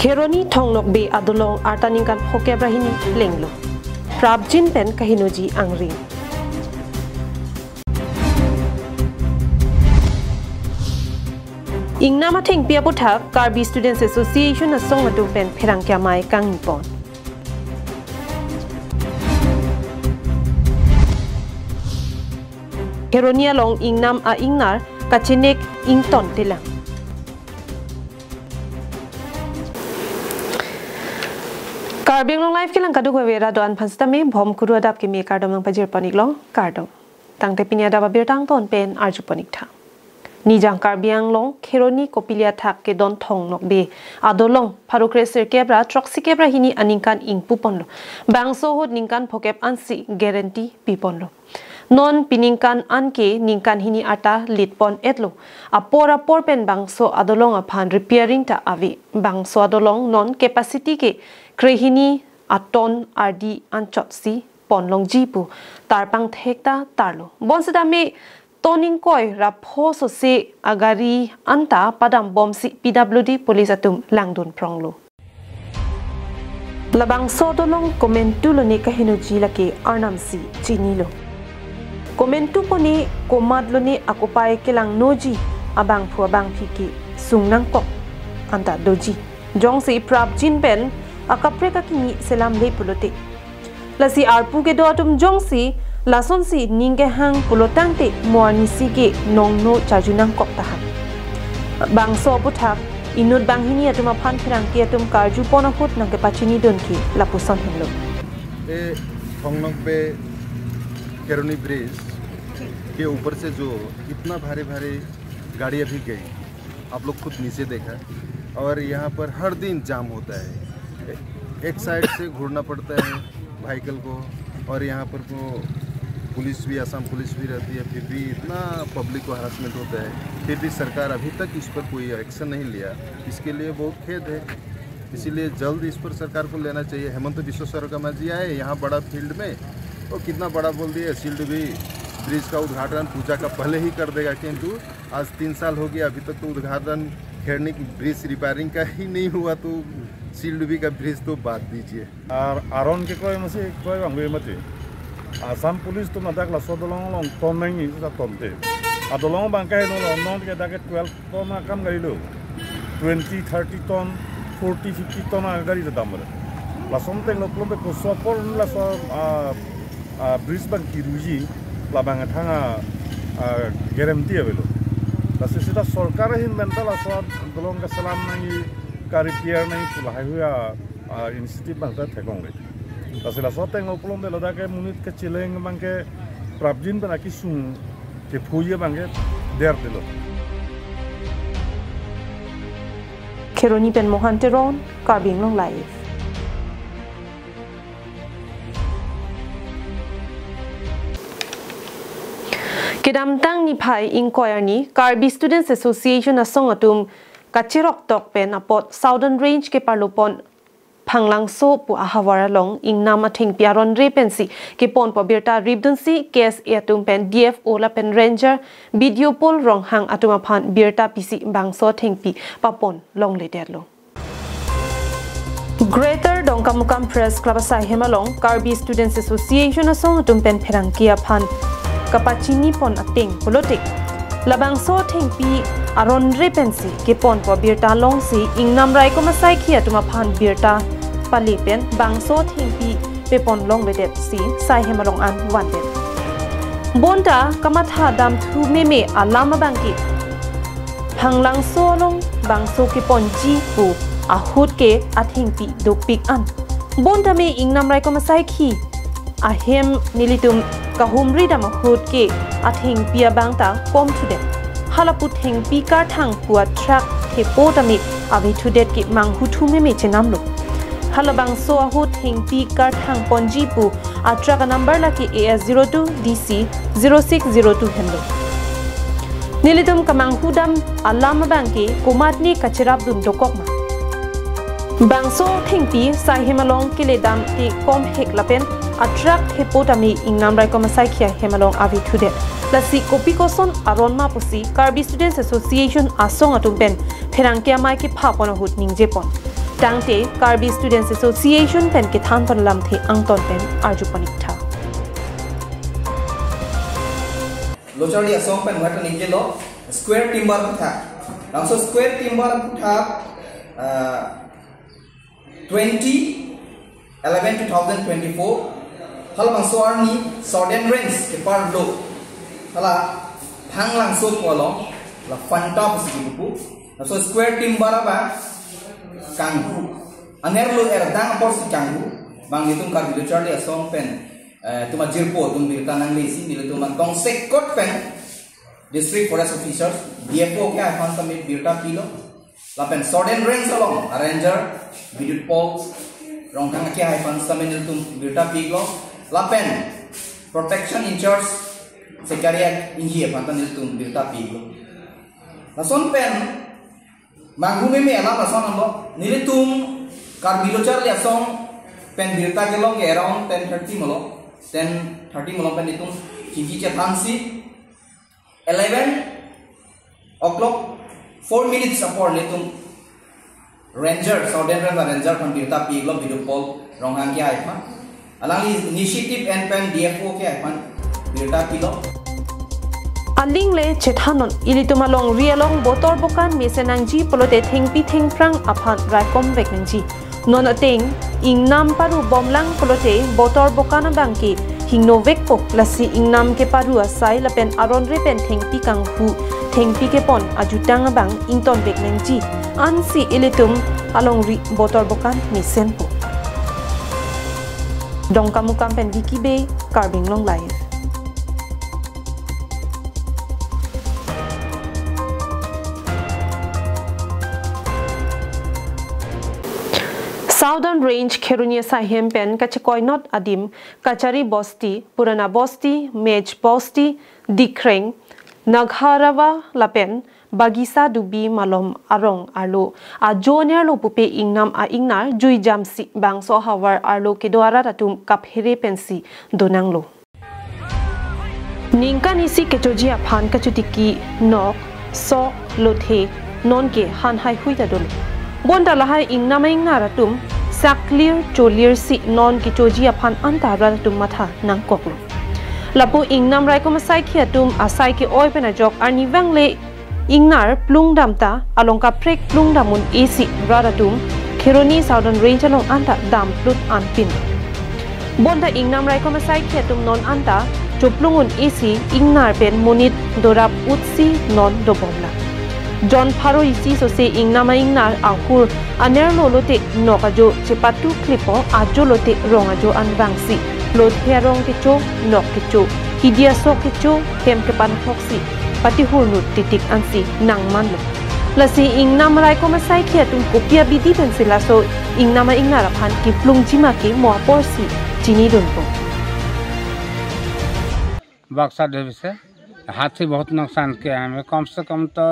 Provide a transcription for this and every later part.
Keroni Thongnok Be Adolong Artaningan Hokebrahini Lenglo Prabjin Pen Kahinoji Angring Ingnama Ting Piaputak Karbi Students Association Asong Adu Pen Perangkiamai Kang Nipon Keronia Long Ingnam A Ingnar Kachinek Ington Tilang KarbiAnglongLIVE kilang kadu gwera doan panstami bom kuru adap ki me kardom ng pajir paniklong kardom tang te pinya adap bir tang ton pen arju panikta ni jang KarbiAnglong Keroni kopilia thak ke don thong nok be adolong pharukreser kebra troxi kebra hini aningkan ingpu ponlo bangso hod ningkan phokep ansi guarantee piponlo non piningkan anke ningkan hini ata litpon etlo apora porpen bangso adolong aphan repairing ta avi bangso adolong non capacity ke krehini aton ardi anchotsi ponlong jipu tarpang thekta tarlo bonsida me toning koi rapho so se agari anta padam bomsi PWD police atum langdon pronglo labang sodolong komentulo ne kahinoji lake arnamsi chinilo komentu poni komadlo ne akupai kelang noji abang phu abang phiki sungnang kok anta doji jongsi prabjin pen akapreka kini selam le pulote lasi arpu ke do atum jongsi lason si ningge hang pulotang te morni sige nongno chajunang kok tahan bangso puthak inut banghini atuma phan phirang ki atum karju ponahut nang ke pachini donki lapuson hemlo ए थोंगनोक पे केरोनी ब्रिज के ऊपर से जो इतना भारी भारी गाड़ियाँ भी गई आप लोग खुद नीचे देखा और यहाँ पर हर दिन जाम होता है एक साइड से घूरना पड़ता है व्हीकल को और यहाँ पर पुलिस भी असम पुलिस भी रहती है फिर भी इतना पब्लिक को हरासमेंट होता है फिर भी सरकार अभी तक इस पर कोई एक्शन नहीं लिया इसके लिए बहुत खेद है इसीलिए जल्द इस पर सरकार को लेना चाहिए हेमंत बिश्व शर्मा जी आए यहाँ बड़ा फील्ड में तो कितना बड़ा बोल दिए शील्ड भी ब्रिज का उद्घाटन पूजा का पहले ही कर देगा किंतु आज 3 साल हो गया अभी तक तो उद्घाटन खेड़ने की ब्रिज रिपेयरिंग का ही नहीं हुआ तो शील्ड भी का ब्रिज तो बात दीजिए आरन के कोई मसे कोई बांगे मते आसाम पुलिस तो मदाक ला सोदलोंग लोंग टोन नहीं इस टोनते आदोलोंग बांका है नो नॉन के दाके 12 टन कम गाड़ी लो 20 30 टन 40 50 टन गाड़ी दाम ला सोमते लोकलो पे को सोपर ला सो ब्रिज बंग की रुजी ला बांगा थांगा गारंटी अवेलो ला सिदा सरकार हिन मेंटल असो आदोलोंग का सलाम नहीं KarbiAnglong नहीं पुलाय हुआ इंस्टीट्यूट बंता थेकोंगे तसला सोतेंग उपलम बेलो दाके मुनिट के चिलेंग बांके प्राबजिन बना की सुं के फुये बांगे देर दिलो Keroni pen mohanteron KarbiAnglongLIVE kedamtang ni phai inquiry Karbi Students Association asong atum kachirok tok pen apot Southern Range ke parlopon phanglang so pu ahawara long ingnama thing piaron re pensi ke pon pobirta ribdunsi case atum pen DFO la pen ranger video pol rong hang atuma phan birta pc bangso thingpi papon long le derlo Greater Dongkamukam Press Club sa hemalong Karbi Students Association asong atum pen pherangkia phan kapachini pon ating politik labang so thingpi aron re pensi ke pon po birta long si ingnam rai ko masai khia tuma phan birta pali pen bang so thingpi pe pon long le det si sai hemalong an wan det bonta kamatha dam thu me alama bangki phanglang so long bang so ke pon ji pu ahut ke athingpi do pik an bonta me ingnam rai ko masai khi ahem nilitum kahumri dam hut ke athing pia bangta kom thude halaput heng pika thang puat truck he potami avi thudet ki manghu thume me chenamlo halabang so hut heng pika thang ponji pu a truck number la ki AS02 DC 0602 hemlo nilitum kamang hudam alama bangke komatni kachirab dun dokokma bangso thingpi sai hemalong kiledam ti kom hek lapen attract hepotami ingnam rai komasai khia hemalong avi thude lasi kopi koson aron ma pusi Karbi Students Association asong atum pen pherangkia mai ki phapon hut ningje pon Tangte Karbi Students Association pen ke than ton lam the angton pen arju panikta. Lochari asong pen watan ingelo square timber kutha. Langsung square timber kutha 2011-2024 hal bangsuar ni Southern Range ke par lo hala hang langsung kolong la fanta buku so square timber apa kanggu aner lo erdang por si kanggu bang itu Karbi Lochari asong pen tuma jirpo tum birtanang lesi nilo tuma tongsek kot pen district forest officers DFO ke akan sampai birta pilo lapen Southern Range along arranger bidut pol rongkang ke akan sampai nilo tum birta pilo lapen protection in charge sekalian inji akan nilo tum birta pilo lason pen manggume me ala lason ambo nilo tum Karbi Lochari asong pen birta kelong ke around 10:30 malo 10:30 malam pen itu kiki cetansi 11 o'clock 4 minutes upon itu ranger Southern Ranger kan birta piglo bidupol ronghang kia ipan alangi initiative and pen DFO kia ipan birta piglo aling le chethanon ilitumalong rialong botor bokan mesenangji polote thengpi thengprang aphan raikom veknangji non ateng ingnam paru bomlang polote botor bokana bangki hingnovek po lasi ingnam ke paru asai lapen aron repen thengpi kanghu thengpi ke pon ajutang bang ington veknangji ansi ilitum along ri botor bokan mesen po dongkamukam pen wiki be KarbiAnglongLIVE. Southern Range Kherunia Sahem pen kachekoinot adim kachari bosti purana bosti mej bosti dikreng nagharawa lapen bagisa dubi malom arong arlo a junior lo pupe ingnam a ingnar jui jamsi bangso hawar arlo ke dwara ratum kaphere pensi donanglo ningkan isi kechojia phan kachutiki nok so lothe non ke han hai huita dol bonda lahai ingnam ingna ratum saklir cholir si non ki chojia phan antara ratum matha nangkoklo lapu ingnam rai ko masai khiatum asai ki oi pena jok ani wangle ingnar plungdamta alongka prek plungdamun AC radatum Kheroni Southern Range along anta dam plut anpin bonda ingnam rai ko masai khiatum non anta choplungun AC ingnar pen monit dorap utsi non dobomla John Pharo isi so se ingnama ingnar ahur aner lolote nokajo chepatu klipo ajo lote rongajo anbangsi lot herong kecho nok kecho hidia so kecho kem kepan hoksi pati hurnut titik ansi nangmanlo lasi ingnam rai ko masai khiatum kopia bidi pensila so ingnama ingnara phan ki plungjima ke moaporsi chini donpo बक्सा देवी से हाथी बहुत नुकसान किया हमें कम से कम तो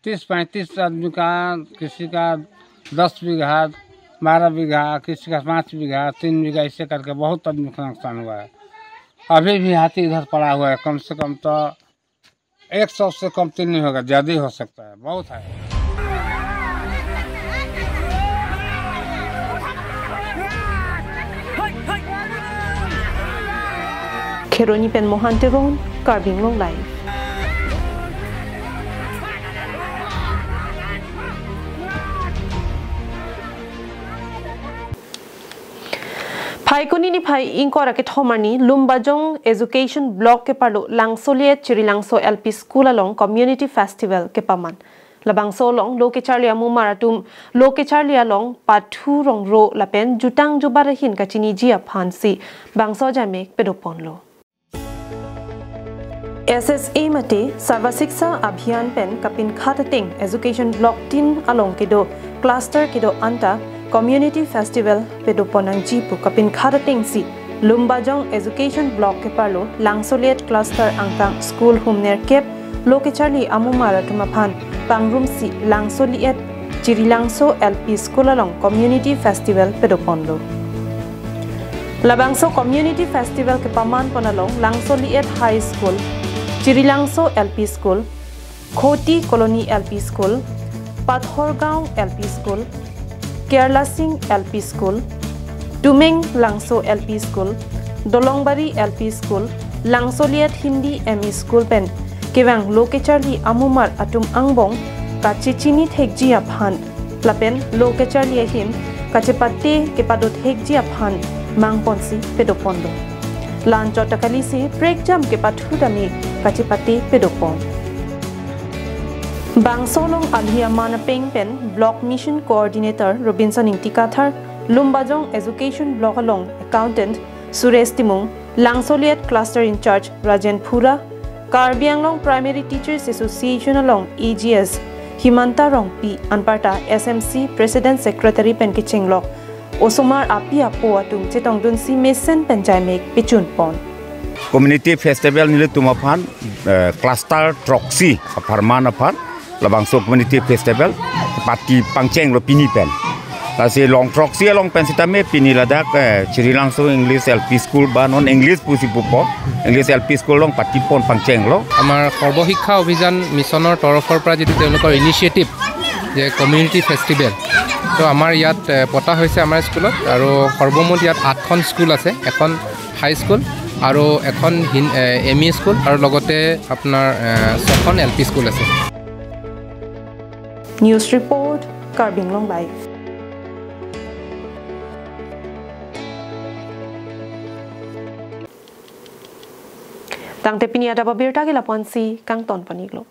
30-35 आदमी का किसी का 10 बीघा 12 बीघा किसी का 5 बीघा 3 बीघा ऐसे करके बहुत आदमी का नुकसान हुआ है अभी भी हाथी इधर पड़ा हुआ है कम से कम तो 100 से कम तो नहीं होगा ज़्यादा ही हो सकता है बहुत है Kheroni pen mohanteron KarbiAnglongLIVE. Phaikoni ni phai inkora ke thomani Lumbajong Education Block ke parlo langsoliet Chirilangso LP School along Community Festival ke paman labangso long loke charlia mumaratum loke charlia long pathu rong ro lapen jutang jubarahin kachini jia phansi bangso jame pedoponlo SSA mate Sarva Shiksha Abhiyan pen kapin khatateng Education Block 10 along kedo cluster kedo anta Community Festival pedoponang jipu kapin khatateng si Lumbajong Education Block ke parlo langsoliet cluster angtang school humner kep loke charli amumara tumaphan pangrum si langsoliet Chirilangso LP School along Community Festival pedoponlo labangso Community Festival ke paman ponalong langsoliet High School Chirilangso LP School, Khoti Colony LP School, Pathorgaon LP School, Kerala Singh LP School, Tumeng Langso LP School, Dolongbari LP School, Langsoliat Hindi ME School pen kewang loke charli amumar atum angbong ka chichini thekji aphan lapen loke charli him ka chepate kepadot hekji aphan mangponsi pedopondo lancho takali se break jam kepathudami ka chepate pedopon Bangsolong Alhia Manapeng pen Block Mission Coordinator Robinson Intikathar Lumbajong Education Block along Accountant Suresh Timung Langsoliat Cluster in Charge Rajan Phura Karbi Anglong Primary Teachers Association along AGS Himanta Rongpi Anparta SMC President Secretary Penkichenglo Osomar Api Apo Atum Chetongdun Si Mesen Penjaimek Pichun Pon Community Festival nile tumapan Cluster Troxy Aparman apar Labangso Community Festival Pati Pangcheng lo pini pen Kasi long Troxy long pen sitame pini ladak Chiri Langso English LP School ba non English pusi pupo English LP School long pati pon Pangcheng lo Amar Korbokikha Obhijan Missionor Torofar pra jeti teulokor initiative je community festival to amar yat pota hoise amar schoolot aro korbomot yat 8খন school ase এখন high school aro এখন ME school aro logote apnar 6খন LP school ase News Report KarbiAnglongLIVE Tang te pinia da babirta gila ponsi kang ton paniglo